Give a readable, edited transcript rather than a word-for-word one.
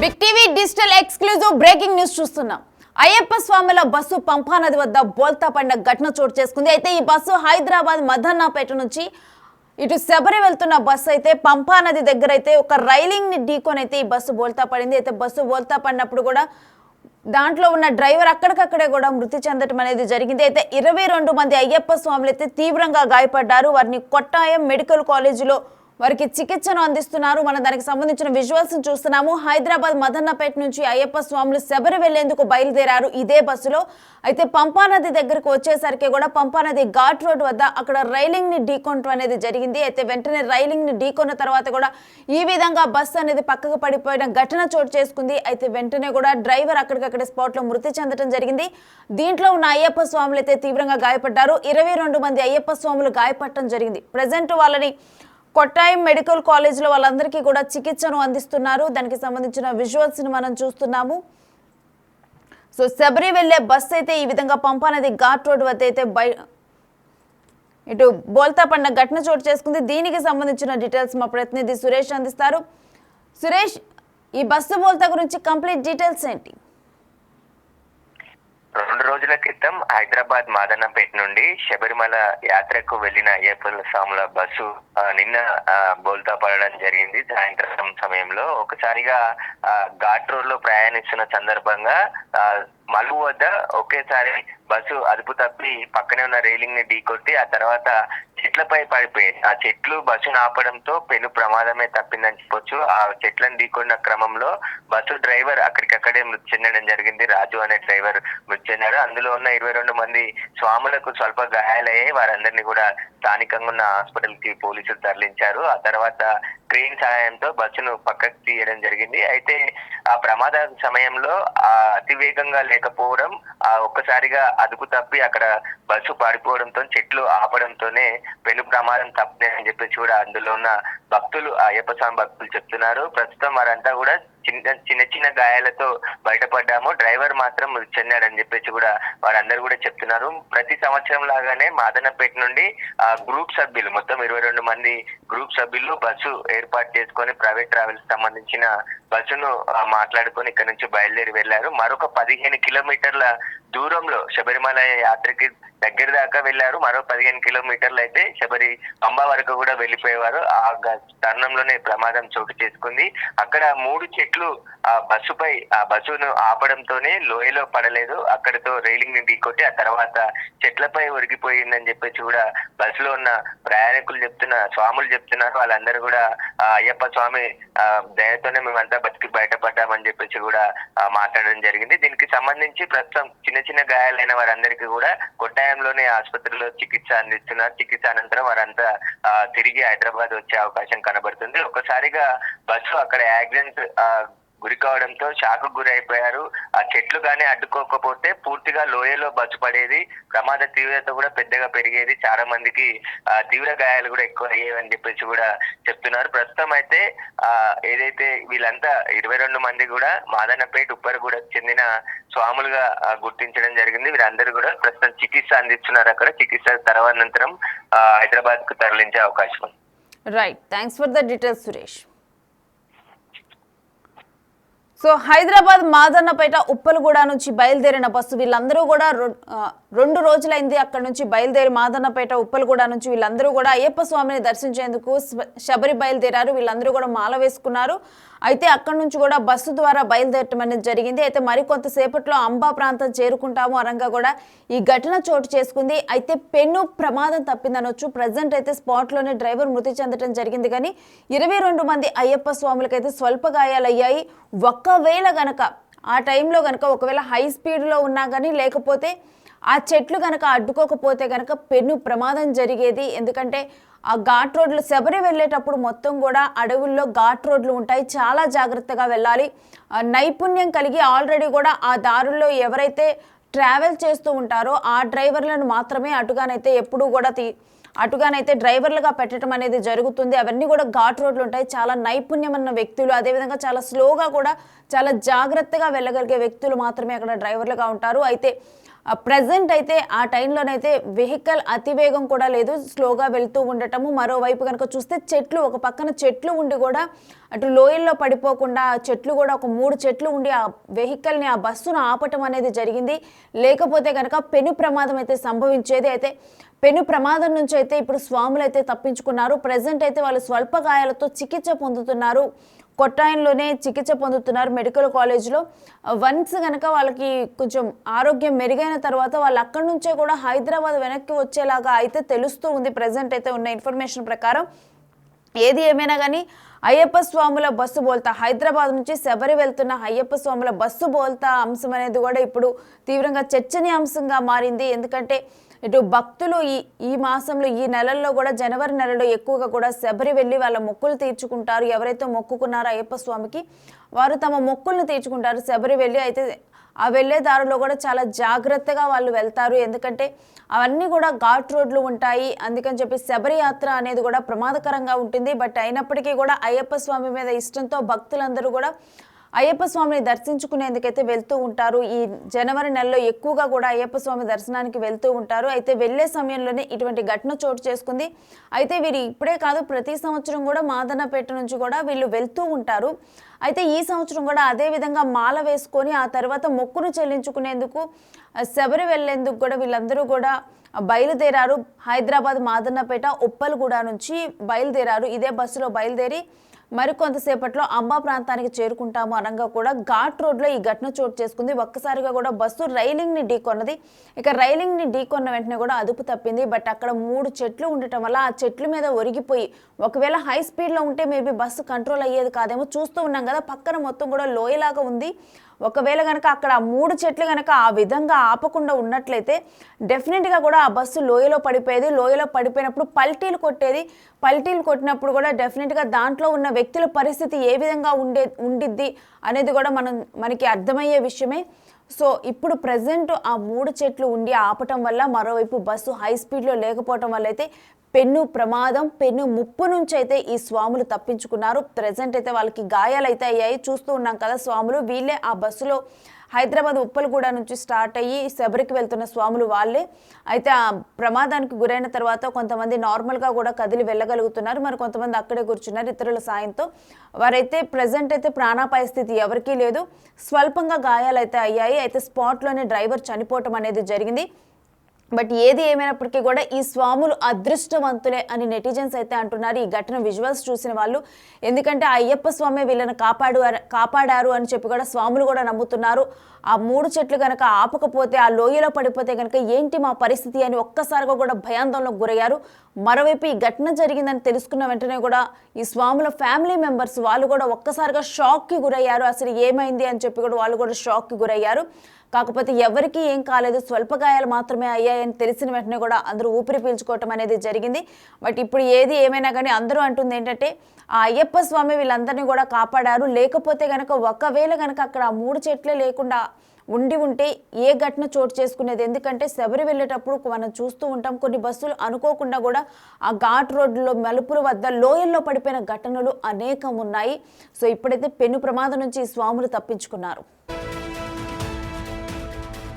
Big TV digital exclusive breaking news చూస్తున్నాం. అయ్యప్ప స్వాముల bus పంపా నది వద్ద బోల్తా పడిన ఘటన చోటు చేసుకుంది. అయితే ఈ బస్సు హైదరాబాద్ మదన్నపేట నుంచి ఇటు శబరి వెళ్తున్న బస్సు అయితే పంపా నది దగ్గర అయితే ఒక రైలింగ్ ని ఢీకొని అయితే ఈ బస్సు బోల్తా పడింది. అయితే బస్సు బోల్తా పడినప్పుడు కూడా దాంట్లో ఉన్న డ్రైవర్ అక్కడికక్కడే కూడా మృతి చెందడం అనేది జరిగింది. అయితే 22 మంది అయ్యప్ప స్వాములు అయితే తీవ్రంగా గాయపడ్డారు. వారిని కొట్టాయం మెడికల్ కాలేజీలో వారికి చికిత్సను అందిస్తున్నారు. మనం దానికి సంబంధించిన విజువల్స్ చూస్తున్నాము. హైదరాబాద్ మదన్నపేట నుంచి అయ్యప్ప స్వాములు శబరి వెళ్లేందుకు బయలుదేరారు ఇదే బస్సులో. అయితే పంపా నది దగ్గరకు వచ్చేసరికి కూడా పంపా నది ఘాట్ రోడ్ వద్ద అక్కడ రైలింగ్ ని ఢీకొనడం అనేది జరిగింది. అయితే వెంటనే రైలింగ్ ని ఢీకొన్న తర్వాత కూడా ఈ విధంగా బస్సు అనేది పక్కకు పడిపోయిన ఘటన చోటు చేసుకుంది. అయితే వెంటనే కూడా డ్రైవర్ అక్కడికక్కడే స్పాట్ లో మృతి చెందడం జరిగింది. దీంట్లో ఉన్న అయ్యప్ప స్వాములు అయితే తీవ్రంగా గాయపడ్డారు. 22 మంది అయ్యప్ప స్వాములు గాయపడటం జరిగింది. ప్రజెంట్ వాళ్ళని కొట్టాయం మెడికల్ కాలేజీలో వాళ్ళందరికీ కూడా చికిత్సను అందిస్తున్నారు. దానికి సంబంధించిన విజువల్స్ ని మనం చూస్తున్నాము. సో శబరి వెళ్లే బస్సు అయితే ఈ విధంగా పంపా నది ఘాట్ రోడ్ వద్ద అయితే ఇటు బోల్తా పడిన ఘటన చోటు చేసుకుంది. దీనికి సంబంధించిన డీటెయిల్స్ మా ప్రతినిధి సురేష్ అందిస్తారు. సురేష్, ఈ బస్సు బోల్తా గురించి కంప్లీట్ డీటెయిల్స్ ఏంటి? 2 రోజుల క్రితం హైదరాబాద్ మాదన్నపేట నుండి శబరిమల యాత్రకు వెళ్లిన అయ్యప్ప స్వాముల బస్సు నిన్న బోల్తా పడడం జరిగింది. సాయంత్రం సమయంలో ఒకసారిగా ఘాట్ రోడ్ లో ప్రయాణిస్తున్న సందర్భంగా మలుగు వద్ద ఒకేసారి బస్సు అదుపు తప్పి పక్కనే ఉన్న రైలింగ్ ని ఢీకొట్టి ఆ తర్వాత చెట్లపై పడిపోయింది. ఆ చెట్లు బస్సును ఆపడంతో పెను ప్రమాదమే తప్పిందని చెప్పొచ్చు. ఆ చెట్లను ఢీకొన్న క్రమంలో బస్సు డ్రైవర్ అక్కడికక్కడే మృతి చెందడం జరిగింది. రాజు అనే డ్రైవర్ మృతి చెందారు. అందులో ఉన్న 22 మంది స్వాములకు స్వల్ప గాయాలయ్యాయి. వారందరినీ కూడా స్థానికంగా ఉన్న హాస్పిటల్ కి పోలీసులు తరలించారు. ఆ తర్వాత క్రెయిన్ సహాయంతో బస్సును పక్కకు తీయడం జరిగింది. అయితే ఆ ప్రమాద సమయంలో అతివేగంగా లేకపోవడం, ఒక్కసారిగా అదుపు తప్పి అక్కడ బస్సు పడిపోవడంతో చెట్లు ఆపడంతోనే పెను ప్రమాదం తప్పిందని చెప్పేసి కూడా అందులో ఉన్న భక్తులు, అయ్యప్ప స్వామి భక్తులు చెప్తున్నారు. ప్రస్తుతం వారంతా కూడా చిన్న చిన్న గాయాలతో బయటపడ్డాము, డ్రైవర్ మాత్రం మృతి చెందాడని చెప్పేసి కూడా వారందరూ కూడా చెప్తున్నారు. ప్రతి సంవత్సరం లాగానే మాదన్నపేట నుండి గ్రూప్ సభ్యులు మొత్తం 22 మంది గ్రూప్ సభ్యులు బస్సు ఏర్పాటు చేసుకొని ప్రైవేట్ ట్రావెల్స్ సంబంధించిన బస్సును మాట్లాడుకొని ఇక్కడ నుంచి బయలుదేరి వెళ్లారు. మరొక 15 కిలోమీటర్ల దూరంలో శబరిమల యాత్రకి దగ్గర దాకా వెళ్లారు. మరో 15 కిలోమీటర్లు అయితే శబరి పంబా వరకు కూడా వెళ్లిపోయేవారు. ఆ తరుణంలోనే ప్రమాదం చోటు చేసుకుంది. అక్కడ 3 చెట్లు ఆ బస్సును ఆపడంతోనే లోయలో పడలేదు. అక్కడితో రైలింగ్ ని ఢీకొట్టి ఆ తర్వాత చెట్లపై ఒరిగిపోయిందని చెప్పేసి కూడా బస్సులో ఉన్న ప్రయాణికులు స్వాములు చెప్తున్నారు. వాళ్ళందరూ కూడా అయ్యప్ప స్వామి దయతోనే మేమంతా బతికి బయటపడ్డామని చెప్పేసి కూడా మాట్లాడడం జరిగింది. దీనికి సంబంధించి ప్రస్తుతం చిన్న గాయాలైన వారందరికీ కూడా కొట్టాయంలోనే ఆసుపత్రిలో చికిత్స అందిస్తున్నారు. చికిత్స అనంతరం వారంతా తిరిగి హైదరాబాద్ వచ్చే అవకాశం కనబడుతుంది. ఒకసారిగా బస్సు అక్కడ యాక్సిడెంట్ గురి కావడంతో షాక్ గురి అయిపోయారు. ఆ చెట్లు గానీ అడ్డుకోకపోతే పూర్తిగా లోయలో బస్సు పడేది. ప్రమాద తీవ్రత కూడా పెద్దగా పెరిగేది. చాలా మందికి తీవ్ర గాయాలు కూడా ఎక్కువ అయ్యేవని చెప్పేసి కూడా చెప్తున్నారు. ప్రస్తుతం అయితే ఏదైతే వీళ్ళంతా 22 మంది కూడా మాదన్నపేట ఉప్పరగూడకు చెందిన స్వాములుగా గుర్తించడం జరిగింది. వీరందరూ కూడా ప్రస్తుతం చికిత్స అందిస్తున్నారు. అక్కడ చికిత్స తర్వాతనంతరం హైదరాబాద్ కు తరలించే అవకాశం ఉంది. Right, thanks for the details Suresh. So Hyderabad Madannapet Uppalaguda నుంచి బయలుదేరిన బస్సు వీళ్ళందరూ కూడా 2 రోజులైంది అక్కడ నుంచి బయలుదేరి మాదన్నపేట ఉప్పలగూడ నుంచి వీళ్ళందరూ కూడా అయ్యప్ప స్వామిని దర్శించేందుకు శబరి బయలుదేరారు. వీళ్ళందరూ కూడా మాల వేసుకున్నారు. అయితే అక్కడ నుంచి కూడా బస్సు ద్వారా బయలుదేరటం అనేది జరిగింది. అయితే మరికొంతసేపట్లో అంబా ప్రాంతం చేరుకుంటాము అనగా కూడా ఈ ఘటన చోటు చేసుకుంది. అయితే పెను ప్రమాదం తప్పిందనొచ్చు. ప్రజెంట్ అయితే స్పాట్లోనే డ్రైవర్ మృతి చెందడం జరిగింది. కానీ 22 మంది అయ్యప్ప స్వాములకైతే స్వల్ప గాయాలయ్యాయి. ఒకవేళ గనక ఆ టైంలో గనక ఒకవేళ హై స్పీడ్లో ఉన్నా కానీ లేకపోతే ఆ చెట్లు గనక అడ్డుకోకపోతే గనక పెను ప్రమాదం జరిగేది. ఎందుకంటే ఆ ఘాట్ రోడ్లు శబరి వెళ్ళేటప్పుడు మొత్తం కూడా అడవుల్లో ఘాట్ రోడ్లు ఉంటాయి. చాలా జాగ్రత్తగా వెళ్ళాలి. నైపుణ్యం కలిగి ఆల్రెడీ కూడా ఆ దారుల్లో ఎవరైతే ట్రావెల్ చేస్తూ ఉంటారో ఆ డ్రైవర్లను మాత్రమే అటుగానైతే ఎప్పుడూ కూడా అటుగానైతే డ్రైవర్లుగా పెట్టడం అనేది జరుగుతుంది. అవన్నీ కూడా ఘాట్ రోడ్లు ఉంటాయి. చాలా నైపుణ్యం ఉన్న వ్యక్తులు, అదేవిధంగా చాలా స్లోగా కూడా చాలా జాగ్రత్తగా వెళ్ళగలిగే వ్యక్తులు మాత్రమే అక్కడ డ్రైవర్లుగా ఉంటారు. అయితే ప్రజెంట్ అయితే ఆ టైంలోనైతే వెహికల్ అతివేగం కూడా లేదు, స్లోగా వెళ్తూ ఉండటము. మరోవైపు కనుక చూస్తే చెట్లు, ఒక పక్కన చెట్లు ఉండి కూడా అటు లోయల్లో పడిపోకుండా చెట్లు కూడా ఒక 3 చెట్లు ఉండి ఆ వెహికల్ని, ఆ బస్సును ఆపటం అనేది జరిగింది. లేకపోతే కనుక పెను ప్రమాదం అయితే సంభవించేది. అయితే పెను ప్రమాదం నుంచి అయితే ఇప్పుడు స్వాములు అయితే తప్పించుకున్నారు. ప్రజెంట్ అయితే వాళ్ళు స్వల్ప గాయాలతో చికిత్స పొందుతున్నారు. కొట్టాయంలోనే చికిత్స పొందుతున్నారు మెడికల్ కాలేజ్లో. వన్స్ కనుక వాళ్ళకి కొంచెం ఆరోగ్యం మెరుగైన తర్వాత వాళ్ళు అక్కడి నుంచే కూడా హైదరాబాద్ వెనక్కి వచ్చేలాగా అయితే తెలుస్తూ ఉంది ప్రజెంట్ అయితే ఉన్న ఇన్ఫర్మేషన్ ప్రకారం. ఏది ఏమైనా కానీ అయ్యప్ప స్వాముల బస్సు బోల్తా, హైదరాబాద్ నుంచి శబరి వెళ్తున్న అయ్యప్ప స్వాముల బస్సు బోల్తా అంశం అనేది కూడా ఇప్పుడు తీవ్రంగా చర్చనీయాంశంగా మారింది. ఎందుకంటే ఇటు భక్తులు ఈ మాసంలో, ఈ నెలల్లో కూడా, జనవరి నెలలో ఎక్కువగా కూడా శబరి వెళ్ళి వాళ్ళ మొక్కులు తీర్చుకుంటారు. ఎవరైతే మొక్కుకున్నారో అయ్యప్ప స్వామికి వారు తమ మొక్కులను తీర్చుకుంటారు శబరి వెళ్ళి. అయితే ఆ వెళ్ళే దారిలో కూడా చాలా జాగ్రత్తగా వాళ్ళు వెళ్తారు. ఎందుకంటే అవన్నీ కూడా ఘాట్ రోడ్లు ఉంటాయి. అందుకని చెప్పి శబరి యాత్ర అనేది కూడా ప్రమాదకరంగా ఉంటుంది. బట్ అయినప్పటికీ కూడా అయ్యప్ప స్వామి మీద ఇష్టంతో భక్తులందరూ కూడా అయ్యప్ప స్వామిని దర్శించుకునేందుకైతే వెళ్తూ ఉంటారు. ఈ జనవరి నెలలో ఎక్కువగా కూడా అయ్యప్ప స్వామి దర్శనానికి వెళ్తూ ఉంటారు. అయితే వెళ్లే సమయంలోనే ఇటువంటి ఘటన చోటు చేసుకుంది. అయితే వీరు ఇప్పుడే కాదు, ప్రతి సంవత్సరం కూడా మాదన్నపేట నుంచి కూడా వీళ్ళు వెళ్తూ ఉంటారు. అయితే ఈ సంవత్సరం కూడా అదే విధంగా మాల వేసుకొని ఆ తర్వాత మొక్కును చెల్లించుకునేందుకు శబరి వెళ్లేందుకు కూడా వీళ్ళందరూ కూడా బయలుదేరారు. హైదరాబాద్ మాదన్నపేట ఉప్పల్గూడ నుంచి బయలుదేరారు. ఇదే బస్సులో బయలుదేరి మరికొంతసేపట్లో అంబా ప్రాంతానికి చేరుకుంటాము అనగా కూడా ఘాట్ రోడ్లో ఈ ఘటన చోటు చేసుకుంది. ఒక్కసారిగా కూడా బస్సు రైలింగ్ని ఢీకొన్నది. ఇక రైలింగ్ని ఢీకొన్న వెంటనే కూడా అదుపు తప్పింది. బట్ అక్కడ 3 చెట్లు ఉండటం వల్ల ఆ చెట్ల మీద ఒరిగిపోయి, ఒకవేళ హై స్పీడ్లో ఉంటే మేబీ బస్సు కంట్రోల్ అయ్యేది కాదేమో. చూస్తూ ఉన్నాం కదా, పక్కన మొత్తం కూడా లోయలాగా ఉంది. ఒకవేళ కనుక అక్కడ 3 చెట్లు కనుక ఆ విధంగా ఆపకుండా ఉన్నట్లయితే డెఫినెట్గా కూడా ఆ బస్సు లోయలో పడిపోయేది. లోయలో పడిపోయినప్పుడు పల్టీలు కొట్టేది. పల్టీలు కొట్టినప్పుడు కూడా డెఫినెట్గా దాంట్లో ఉన్న వ్యక్తుల పరిస్థితి ఏ విధంగా ఉండిద్ది అనేది కూడా మనకి అర్థమయ్యే విషయమే. సో ఇప్పుడు ప్రజెంట్ ఆ 3 చెట్లు ఉండి ఆపటం వల్ల, మరోవైపు బస్సు హై స్పీడ్లో లేకపోవటం వల్ల అయితే పెను ప్రమాదం, పెను ముప్పు నుంచి అయితే ఈ స్వాములు తప్పించుకున్నారు. ప్రజెంట్ అయితే వాళ్ళకి గాయాలైతే అయ్యాయి. చూస్తూ ఉన్నాం కదా స్వాములు, వీళ్ళే ఆ బస్సులో హైదరాబాద్ ఉప్పల్గూడ నుంచి స్టార్ట్ అయ్యి శబరికి వెళ్తున్న స్వాములు వాళ్ళే. అయితే ఆ ప్రమాదానికి గురైన తర్వాత కొంతమంది నార్మల్గా కూడా కదిలి వెళ్ళగలుగుతున్నారు, మరి కొంతమంది అక్కడే కూర్చున్నారు ఇతరుల సాయంతో. వారైతే ప్రజెంట్ అయితే ప్రాణాపాయ స్థితి ఎవరికీ లేదు. స్వల్పంగా గాయాలైతే అయ్యాయి. అయితే స్పాట్లోనే డ్రైవర్ చనిపోవటం అనేది జరిగింది. బట్ ఏది ఏమైనప్పటికీ కూడా ఈ స్వాములు అదృష్టవంతులే అని నెటిజన్స్ అయితే అంటున్నారు, ఈ ఘటన విజువల్స్ చూసిన వాళ్ళు. ఎందుకంటే అయ్యప్ప స్వామి వీళ్ళని కాపాడారు అని చెప్పి కూడా స్వాములు కూడా నమ్ముతున్నారు. ఆ 3 చెట్లు కనుక ఆపకపోతే, ఆ లోయలో పడిపోతే కనుక ఏంటి మా పరిస్థితి అని ఒక్కసారిగా కూడా భయాందోళనకు గురయ్యారు. మరోవైపు ఈ ఘటన జరిగిందని తెలుసుకున్న వెంటనే కూడా ఈ స్వాముల ఫ్యామిలీ మెంబర్స్ వాళ్ళు కూడా ఒక్కసారిగా షాక్కి గురయ్యారు. అసలు ఏమైంది అని చెప్పి కూడా వాళ్ళు కూడా షాక్కి గురయ్యారు. కాకపోతే ఎవరికీ ఏం కాలేదు, స్వల్ప గాయాలు మాత్రమే అయ్యాయని తెలిసిన వెంటనే కూడా అందరూ ఊపిరి పీల్చుకోవటం అనేది జరిగింది. బట్ ఇప్పుడు ఏది ఏమైనా కానీ అందరూ అంటుంది ఏంటంటే ఆ అయ్యప్ప స్వామి వీళ్ళందరినీ కూడా కాపాడారు. లేకపోతే కనుక ఒకవేళ కనుక అక్కడ ఆ 3 చెట్లే లేకుండా ఉంటే ఏ ఘటన చోటు చేసుకునేది. ఎందుకంటే శబరి వెళ్ళేటప్పుడు మనం చూస్తూ ఉంటాం కొన్ని బస్సులు అనుకోకుండా కూడా ఆ ఘాట్ రోడ్లో మలుపుల వద్ద లోయల్లో పడిపోయిన ఘటనలు అనేకం ఉన్నాయి. సో ఇప్పుడైతే పెను ప్రమాదం నుంచి ఈ స్వాములు తప్పించుకున్నారు.